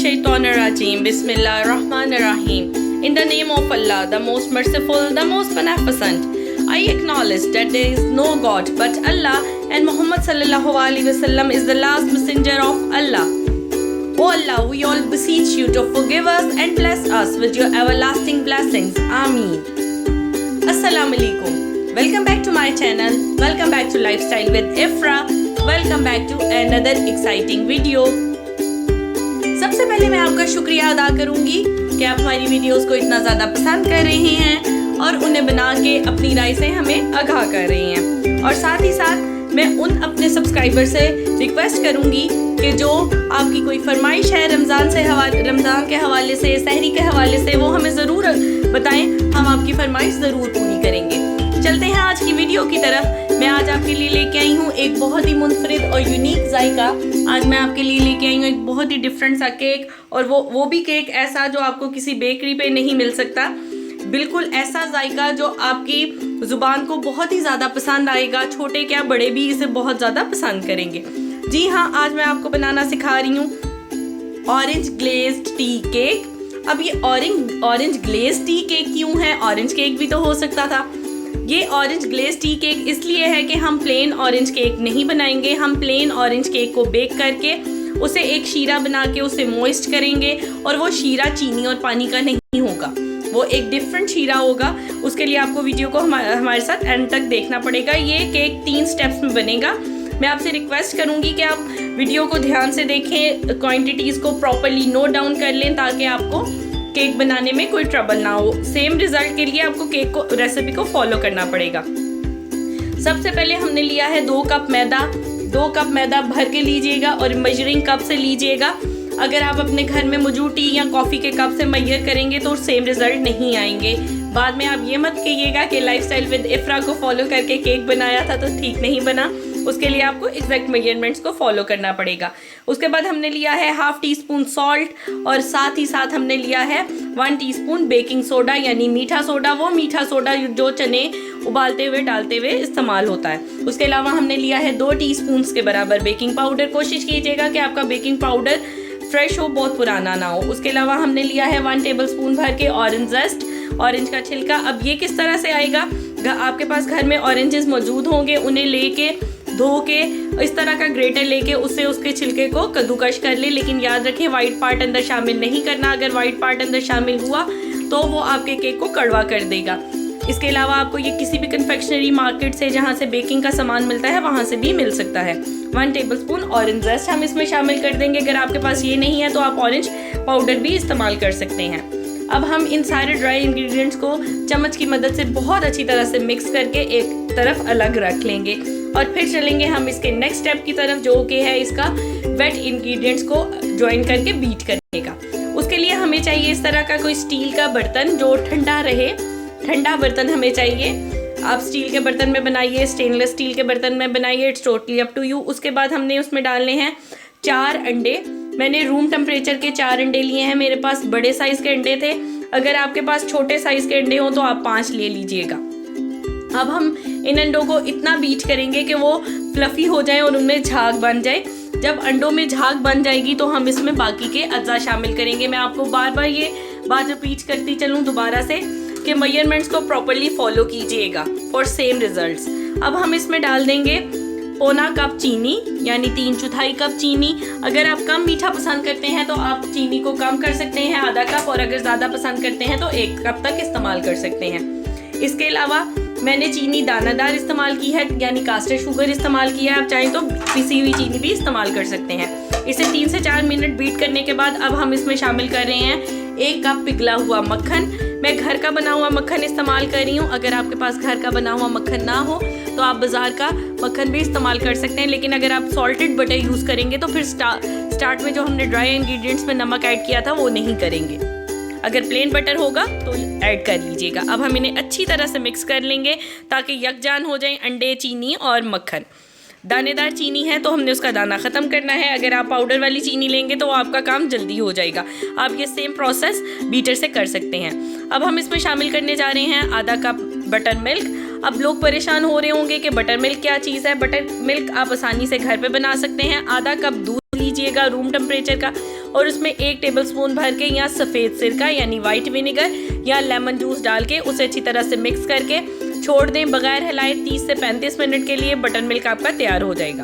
Minash-shaytanir-rajeem. Bismillahir-rahmanir-rahim. In the name of Allah, the most merciful, the most beneficent. I acknowledge that there is no God but Allah and Muhammad sallallahu alaihi wasallam is the last messenger of Allah. O Allah, we all beseech you to forgive us and bless us with your everlasting blessings. Ameen. Assalamu alaikum. Welcome back to my channel. Welcome back to Lifestyle with Ifraah. Welcome back to another exciting video. सबसे पहले मैं आपका शुक्रिया अदा करूंगी कि आप हमारी वीडियोस को इतना ज़्यादा पसंद कर रहे हैं और उन्हें बना के अपनी राय से हमें आगाह कर रहे हैं। और साथ ही साथ मैं उन अपने सब्सक्राइबर से रिक्वेस्ट करूंगी कि जो आपकी कोई फरमाइश है रमज़ान के हवाले से, सहरी के हवाले से, वो हमें ज़रूर बताएं। हम आपकी फरमाइश ज़रूर पूरी करेंगे। चलते हैं आज की वीडियो की तरफ। मैं आज आपके लिए लेके आई हूँ एक बहुत ही मुनफरिद और यूनिक जायका। आज मैं आपके लिए लेके आई हूँ एक बहुत ही डिफरेंट सा केक, और वो भी केक ऐसा जो आपको किसी बेकरी पे नहीं मिल सकता। बिल्कुल ऐसा जायका जो आपकी ज़ुबान को बहुत ही ज़्यादा पसंद आएगा। छोटे क्या बड़े भी इसे बहुत ज़्यादा पसंद करेंगे। जी हाँ, आज मैं आपको बनाना सिखा रही हूँ ऑरेंज ग्लेज्ड टी केक। अब ये ऑरेंज ग्लेज्ड टी केक क्यों है? ऑरेंज केक भी तो हो सकता था। ये ऑरेंज ग्लेज टी केक इसलिए है कि हम प्लेन ऑरेंज केक नहीं बनाएंगे। हम प्लेन ऑरेंज केक को बेक करके उसे एक शीरा बना के उसे मॉइस्ट करेंगे, और वो शीरा चीनी और पानी का नहीं होगा, वो एक डिफरेंट शीरा होगा। उसके लिए आपको वीडियो को हमारे साथ एंड तक देखना पड़ेगा। ये केक 3 स्टेप्स में बनेगा। मैं आपसे रिक्वेस्ट करूँगी कि आप वीडियो को ध्यान से देखें, क्वान्टिटीज़ को प्रॉपरली नोट डाउन कर लें ताकि आपको केक बनाने में कोई ट्रबल ना हो। सेम रिजल्ट के लिए आपको रेसिपी को फॉलो करना पड़ेगा। सबसे पहले हमने लिया है 2 कप मैदा। 2 कप मैदा भर के लीजिएगा और मेजरिंग कप से लीजिएगा। अगर आप अपने घर में मौजूद टी या कॉफ़ी के कप से मेजर करेंगे तो सेम रिजल्ट नहीं आएंगे। बाद में आप ये मत कहिएगा कि लाइफस्टाइल विद इफ्रा को फॉलो करके केक बनाया था तो ठीक नहीं बना। उसके लिए आपको एग्जैक्ट मेजरमेंट्स को फॉलो करना पड़ेगा। उसके बाद हमने लिया है 1/2 टीस्पून सॉल्ट, और साथ ही साथ हमने लिया है 1 टीस्पून बेकिंग सोडा यानी मीठा सोडा। वो मीठा सोडा जो चने उबालते हुए डालते हुए इस्तेमाल होता है। उसके अलावा हमने लिया है 2 टीस्पून के बराबर बेकिंग पाउडर। कोशिश कीजिएगा कि आपका बेकिंग पाउडर फ्रेश हो, बहुत पुराना ना हो। उसके अलावा हमने लिया है 1 टेबलस्पून भर के ऑरेंज जेस्ट, ऑरेंज का छिलका। अब ये किस तरह से आएगा? आपके पास घर में ऑरेंजेस मौजूद होंगे, उन्हें लेके धो के इस तरह का ग्रेटर लेके उसके छिलके को कद्दूकश कर ले। लेकिन याद रखें, वाइट पार्ट अंदर शामिल नहीं करना। अगर वाइट पार्ट अंदर शामिल हुआ तो वो आपके केक को कड़वा कर देगा। इसके अलावा आपको ये किसी भी कन्फेक्शनरी मार्केट से जहाँ से बेकिंग का सामान मिलता है वहाँ से भी मिल सकता है। 1 टेबलस्पून ऑरेंज जेस्ट हम इसमें शामिल कर देंगे। अगर आपके पास ये नहीं है तो आप ऑरेंज पाउडर भी इस्तेमाल कर सकते हैं। अब हम इन सारे ड्राई इंग्रेडिएंट्स को चम्मच की मदद से बहुत अच्छी तरह से मिक्स करके एक तरफ अलग रख लेंगे, और फिर चलेंगे हम इसके नेक्स्ट स्टेप की तरफ, जो कि है इसका वेट इंग्रेडिएंट्स को ज्वाइन करके बीट करने का। उसके लिए हमें चाहिए इस तरह का कोई स्टील का बर्तन जो ठंडा रहे। ठंडा बर्तन हमें चाहिए। आप स्टील के बर्तन में बनाइए, स्टेनलेस स्टील के बर्तन में बनाइए, it's totally up to you. उसके बाद हमने उसमें डालने हैं 4 अंडे। मैंने रूम टेम्परेचर के 4 अंडे लिए हैं। मेरे पास बड़े साइज़ के अंडे थे। अगर आपके पास छोटे साइज़ के अंडे हों तो आप 5 ले लीजिएगा। अब हम इन अंडों को इतना बीट करेंगे कि वो फ्लफ़ी हो जाए और उनमें झाग बन जाए। जब अंडों में झाग बन जाएगी तो हम इसमें बाकी के अज्जा शामिल करेंगे। मैं आपको बार बार ये बात रिपीट करती चलूँ दोबारा से कि मेजरमेंट्स को प्रॉपरली फॉलो कीजिएगा फॉर सेम रिजल्ट्स। अब हम इसमें डाल देंगे 1/4 कप चीनी यानी 3/4 कप चीनी। अगर आप कम मीठा पसंद करते हैं तो आप चीनी को कम कर सकते हैं, आधा कप, और अगर ज़्यादा पसंद करते हैं तो 1 कप तक इस्तेमाल कर सकते हैं। इसके अलावा मैंने चीनी दानादार इस्तेमाल की है यानी कास्टर शुगर इस्तेमाल किया है। आप चाहें तो पिसी हुई चीनी भी इस्तेमाल कर सकते हैं। इसे 3 से 4 मिनट बीट करने के बाद अब हम इसमें शामिल कर रहे हैं 1 कप पिघला हुआ मक्खन। मैं घर का बना हुआ मक्खन इस्तेमाल कर रही हूँ। अगर आपके पास घर का बना हुआ मक्खन ना हो तो आप बाज़ार का मक्खन भी इस्तेमाल कर सकते हैं। लेकिन अगर आप सॉल्टेड बटर यूज़ करेंगे तो फिर स्टार्ट में जो हमने ड्राई इंग्रेडिएंट्स में नमक ऐड किया था वो नहीं करेंगे। अगर प्लेन बटर होगा तो ऐड कर लीजिएगा। अब हम इन्हें अच्छी तरह से मिक्स कर लेंगे ताकि यकजान हो जाएं अंडे, चीनी और मक्खन। दानेदार चीनी है तो हमने उसका दाना ख़त्म करना है। अगर आप पाउडर वाली चीनी लेंगे तो आपका काम जल्दी हो जाएगा। आप ये सेम प्रोसेस बीटर से कर सकते हैं। अब हम इसमें शामिल करने जा रहे हैं आधा कप बटर मिल्क। अब लोग परेशान हो रहे होंगे कि बटर मिल्क क्या चीज़ है। बटर मिल्क आप आसानी से घर पे बना सकते हैं। आधा कप दूध लीजिएगा रूम टेम्परेचर का, और उसमें 1 टेबलस्पून भर के या सफ़ेद सिरका यानी वाइट विनेगर या लेमन जूस डाल के उसे अच्छी तरह से मिक्स करके छोड़ दें बगैर हिलाए 30 से 35 मिनट के लिए। बटर मिल्क आपका तैयार हो जाएगा।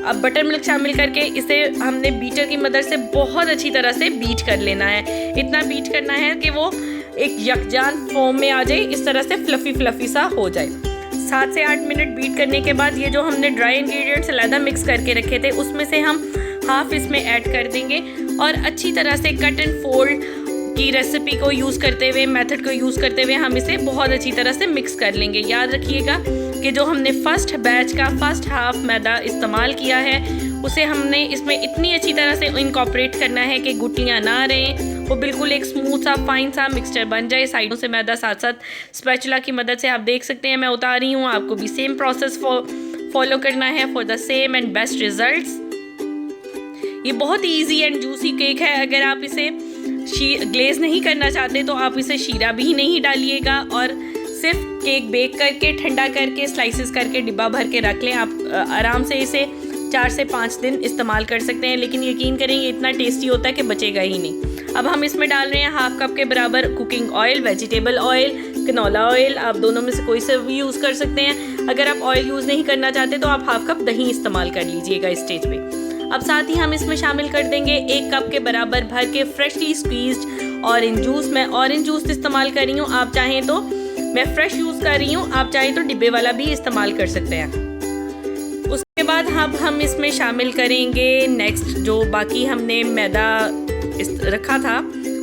अब बटर मिल्क शामिल करके इसे हमने बीटर की मदद से बहुत अच्छी तरह से बीट कर लेना है। इतना बीट करना है कि वो एक यकजान फॉर्म में आ जाए, इस तरह से फ्लफ़ी सा हो जाए। 7 से 8 मिनट बीट करने के बाद ये जो हमने ड्राई इंग्रेडिएंट्स अलग मिक्स करके रखे थे उसमें से हम हाफ इसमें ऐड कर देंगे और अच्छी तरह से कट एंड फोल्ड की रेसिपी को यूज़ करते हुए, मेथड को यूज़ करते हुए हम इसे बहुत अच्छी तरह से मिक्स कर लेंगे। याद रखिएगा कि जो हमने फर्स्ट बैच का फर्स्ट हाफ मैदा इस्तेमाल किया है उसे हमने इसमें इतनी अच्छी तरह से इनकॉर्पोरेट करना है कि गुठलियाँ ना रहें, वो बिल्कुल एक स्मूथ सा फाइन सा मिक्सचर बन जाए। साइडों से मैदा साथ साथ स्पैचुला की मदद से आप देख सकते हैं मैं उतार रही हूँ। आपको भी सेम प्रोसेस फॉलो करना है for the same and best results. ये बहुत ही ईजी एंड जूसी केक है। अगर आप इसे ग्लेज नहीं करना चाहते तो आप इसे शीरा भी नहीं डालिएगा और सिर्फ केक बेक करके ठंडा करके स्लाइसेस करके डिब्बा भर के रख लें। आप आराम से इसे 4 से 5 दिन इस्तेमाल कर सकते हैं, लेकिन यकीन करें ये इतना टेस्टी होता है कि बचेगा ही नहीं। अब हम इसमें डाल रहे हैं हाफ कप के बराबर cooking oil, vegetable oil, canola oil, आप दोनों में से कोई से भी यूज़ कर सकते हैं। अगर आप ऑयल यूज़ नहीं करना चाहते तो आप हाफ कप दही इस्तेमाल कर लीजिएगा इस स्टेज पे। अब साथ ही हम इसमें शामिल कर देंगे 1 कप के बराबर भर के फ्रेशली स्क्वीज्ड ऑरेंज जूस। मैं ऑरेंज जूस इस्तेमाल कर रही हूँ, आप चाहें तो मैं फ्रेश यूज़ कर रही हूँ, आप चाहें तो डिब्बे वाला भी इस्तेमाल कर सकते हैं। उसके बाद अब हम इसमें शामिल करेंगे नेक्स्ट जो बाकी हमने मैदा रखा था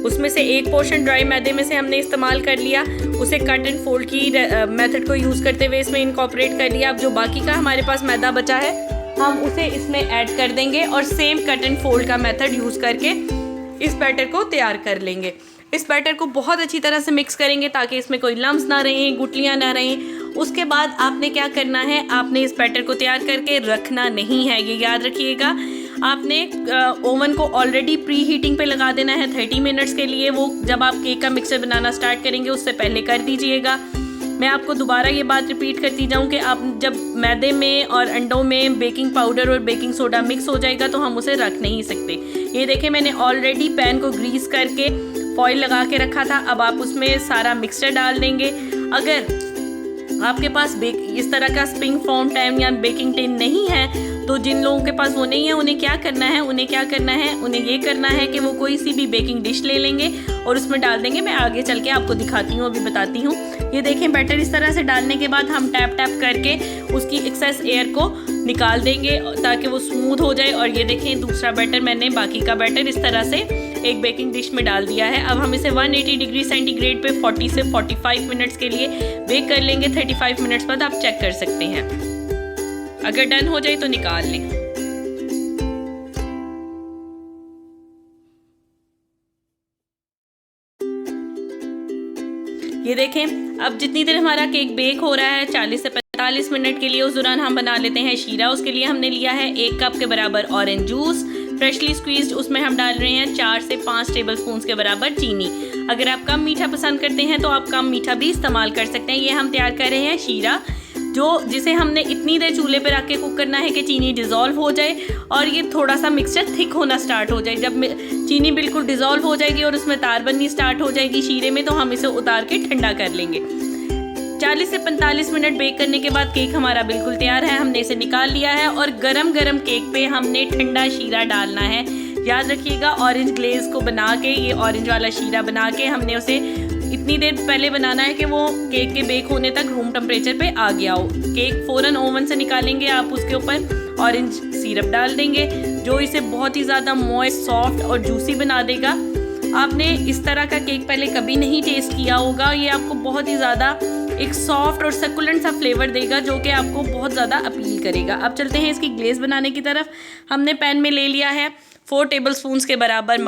उसमें से एक पोर्शन ड्राई मैदे में से हमने इस्तेमाल कर लिया, उसे कट एंड फोल्ड की मेथड को यूज़ करते हुए इसमें इनकॉर्पोरेट कर लिया। अब जो बाकी का हमारे पास मैदा बचा है हम उसे इसमें ऐड कर देंगे और सेम कट एंड फोल्ड का मेथड यूज़ करके इस बैटर को तैयार कर लेंगे। इस बैटर को बहुत अच्छी तरह से मिक्स करेंगे ताकि इसमें कोई लम्स ना रहें, गुठलियाँ ना रहें। उसके बाद आपने क्या करना है, आपने इस बैटर को तैयार करके रखना नहीं है, ये याद रखिएगा। आपने ओवन को ऑलरेडी प्री हीटिंग पे लगा देना है 30 मिनट्स के लिए। वो जब आप केक का मिक्सचर बनाना स्टार्ट करेंगे उससे पहले कर दीजिएगा। मैं आपको दोबारा ये बात रिपीट करती जाऊँ कि आप जब मैदे में और अंडों में बेकिंग पाउडर और बेकिंग सोडा मिक्स हो जाएगा तो हम उसे रख नहीं सकते। ये देखें मैंने ऑलरेडी पैन को ग्रीस करके फॉइल लगा के रखा था। अब आप उसमें सारा मिक्सचर डाल देंगे। अगर आपके पास इस तरह का स्प्रिंग फॉर्म टैम या बेकिंग टिन नहीं है तो जिन लोगों के पास वो नहीं है उन्हें क्या करना है, उन्हें ये करना है कि वो कोई सी भी बेकिंग डिश ले लेंगे और उसमें डाल देंगे। मैं आगे चल के आपको दिखाती हूँ, अभी बताती हूँ। ये देखें बैटर इस तरह से डालने के बाद हम टैप करके उसकी एक्सेस एयर को निकाल देंगे ताकि वो स्मूथ हो जाए। और ये देखें दूसरा बैटर मैंने बाकी का बैटर इस तरह से एक बेकिंग डिश में डाल दिया है। अब हम इसे 180 डिग्री सेंटीग्रेड पे 40 से 45 मिनट्स के लिए बेक कर लेंगे। 35 मिनट्स बाद आप चेक कर सकते हैं, अगर डन हो जाए तो निकाल लें। ये देखें अब जितनी देर हमारा केक बेक हो रहा है 40 से 45 मिनट के लिए, उस दौरान हम बना लेते हैं शीरा। उसके लिए हमने लिया है 1 कप के बराबर ऑरेंज जूस फ्रेशली स्क्वीज्ड। उसमें हम डाल रहे हैं 4 से 5 टेबल स्पून के बराबर चीनी। अगर आप कम मीठा पसंद करते हैं तो आप कम मीठा भी इस्तेमाल कर सकते हैं। ये हम तैयार कर रहे हैं शीरा, जिसे हमने इतनी देर चूल्हे पे रख के कुक करना है कि चीनी डिज़ोल्व हो जाए और ये थोड़ा सा मिक्सचर थिक होना स्टार्ट हो जाए। जब चीनी बिल्कुल डिज़ोल्व हो जाएगी और उसमें तार बननी स्टार्ट हो जाएगी शीरे में, तो हम इसे उतार के ठंडा कर लेंगे। 40 से 45 मिनट बेक करने के बाद केक हमारा बिल्कुल तैयार है। हमने इसे निकाल लिया है और गरम गरम केक पे हमने ठंडा शीरा डालना है। याद रखिएगा ऑरेंज ग्लेज को बना के, ये ऑरेंज वाला शीरा बना के हमने उसे इतनी देर पहले बनाना है कि वो केक के बेक होने तक रूम टेम्परेचर पे आ गया हो। केक फ़ौरन ओवन से निकालेंगे, आप उसके ऊपर ऑरेंज सिरप डाल देंगे जो इसे बहुत ही ज़्यादा मॉइस्ट, सॉफ्ट और जूसी बना देगा। आपने इस तरह का केक पहले कभी नहीं टेस्ट किया होगा। ये आपको बहुत ही ज़्यादा एक सॉफ्ट और सकुलेंट सा फ्लेवर देगा जो कि आपको बहुत ज़्यादा अपील करेगा। अब चलते हैं इसकी ग्लेज बनाने की तरफ। हमने पैन में ले लिया है 4 टेबल स्पून के बराबर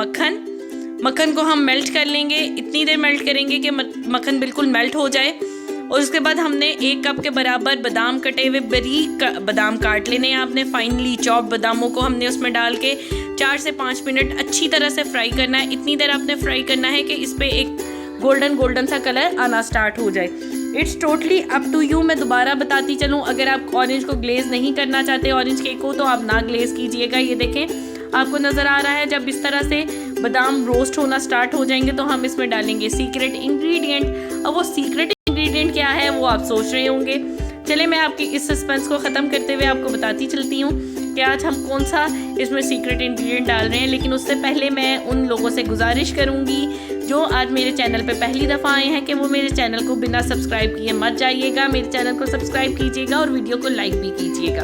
मक्खन को हम मेल्ट कर लेंगे। इतनी देर मेल्ट करेंगे कि मक्खन बिल्कुल मेल्ट हो जाए। और उसके बाद हमने 1 कप के बराबर बादाम कटे हुए बारीक बादाम काट लेने हैं। आपने फाइनली चॉप बादामों को हमने उसमें डाल के 4 से 5 मिनट अच्छी तरह से फ्राई करना है। इतनी देर आपने फ्राई करना है कि इस पर एक गोल्डन सा कलर आना स्टार्ट हो जाए। It's totally up to you. मैं दोबारा बताती चलूँ, अगर आप ऑरेंज को ग्लेज नहीं करना चाहते ऑरेंज केक को, तो आप ना ग्लेज कीजिएगा। ये देखें आपको नज़र आ रहा है। जब इस तरह से बादाम रोस्ट होना स्टार्ट हो जाएंगे तो हम इसमें डालेंगे सीक्रेट इंग्रेडिएंट। अब वो सीक्रेट इंग्रेडिएंट क्या है वो आप सोच रहे होंगे। चले मैं आपकी इस सस्पेंस को ख़त्म करते हुए आपको बताती चलती हूँ कि आज हम कौन सा इसमें सीक्रेट इंग्रेडिएंट डाल रहे हैं। लेकिन उससे पहले मैं उन लोगों से गुजारिश करूँगी जो आज मेरे चैनल पे पहली दफ़ा आए हैं कि वो मेरे चैनल को बिना सब्सक्राइब किए मत जाइएगा। मेरे चैनल को सब्सक्राइब कीजिएगा और वीडियो को लाइक भी कीजिएगा।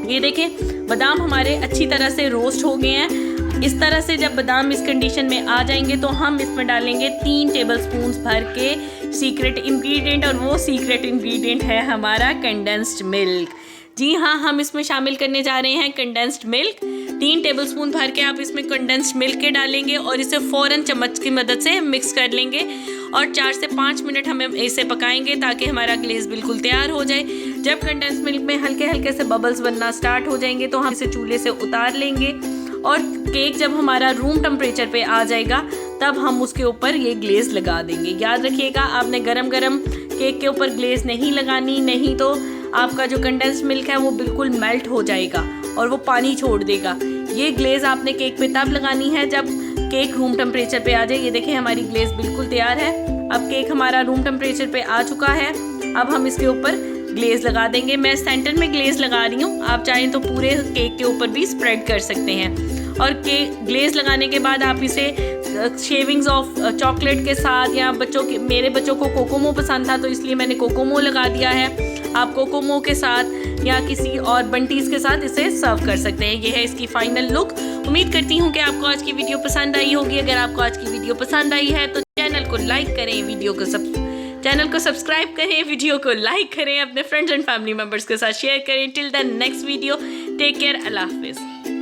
ये देखें बादाम हमारे अच्छी तरह से रोस्ट हो गए हैं। इस तरह से जब बादाम इस कंडीशन में आ जाएंगे तो हम इसमें डालेंगे 3 टेबलस्पून भर के सीक्रेट इंग्रेडिएंट, और वो सीक्रेट इंग्रेडिएंट है हमारा कंडेंस्ड मिल्क। जी हाँ, हम इसमें शामिल करने जा रहे हैं कंडेंस्ड मिल्क। 3 टेबलस्पून भर के आप इसमें कंडेंस्ड मिल्क के डालेंगे और इसे फ़ौरन चम्मच की मदद से मिक्स कर लेंगे और 4 से 5 मिनट हम इसे पकाएंगे ताकि हमारा ग्लेज बिल्कुल तैयार हो जाए। जब कंडेंस्ड मिल्क में हल्के हल्के से बबल्स बनना स्टार्ट हो जाएंगे तो हम इसे चूल्हे से उतार लेंगे और केक जब हमारा रूम टेम्परेचर पे आ जाएगा तब हम उसके ऊपर ये ग्लेज लगा देंगे। याद रखिएगा, आपने गरम गरम केक के ऊपर ग्लेज नहीं लगानी, नहीं तो आपका जो कंडेंस्ड मिल्क है वो बिल्कुल मेल्ट हो जाएगा और वो पानी छोड़ देगा। ये ग्लेज आपने केक पे तब लगानी है जब केक रूम टेम्परेचर पे आ जाए। ये देखें हमारी ग्लेज बिल्कुल तैयार है। अब केक हमारा रूम टेम्परेचर पे आ चुका है। अब हम इसके ऊपर ग्लेज लगा देंगे। मैं सेंटर में ग्लेज लगा रही हूँ, आप चाहें तो पूरे केक के ऊपर भी स्प्रेड कर सकते हैं। और केक ग्लेज लगाने के बाद आप इसे शेविंग्स ऑफ चॉकलेट के साथ, या मेरे बच्चों को कोकोमो पसंद था तो इसलिए मैंने कोकोमो लगा दिया है। आप कोकोमो के साथ या किसी और बंटीज़ के साथ इसे सर्व कर सकते हैं। ये है इसकी फाइनल लुक। उम्मीद करती हूँ कि आपको आज की वीडियो पसंद आई होगी। अगर आपको आज की वीडियो पसंद आई है तो चैनल को लाइक करें, चैनल को सब्सक्राइब करें, वीडियो को लाइक करें, अपने फ्रेंड्स एंड फैमिली मेम्बर्स के साथ शेयर करें। Till the next video, take care, अल्लाह हाफिज़।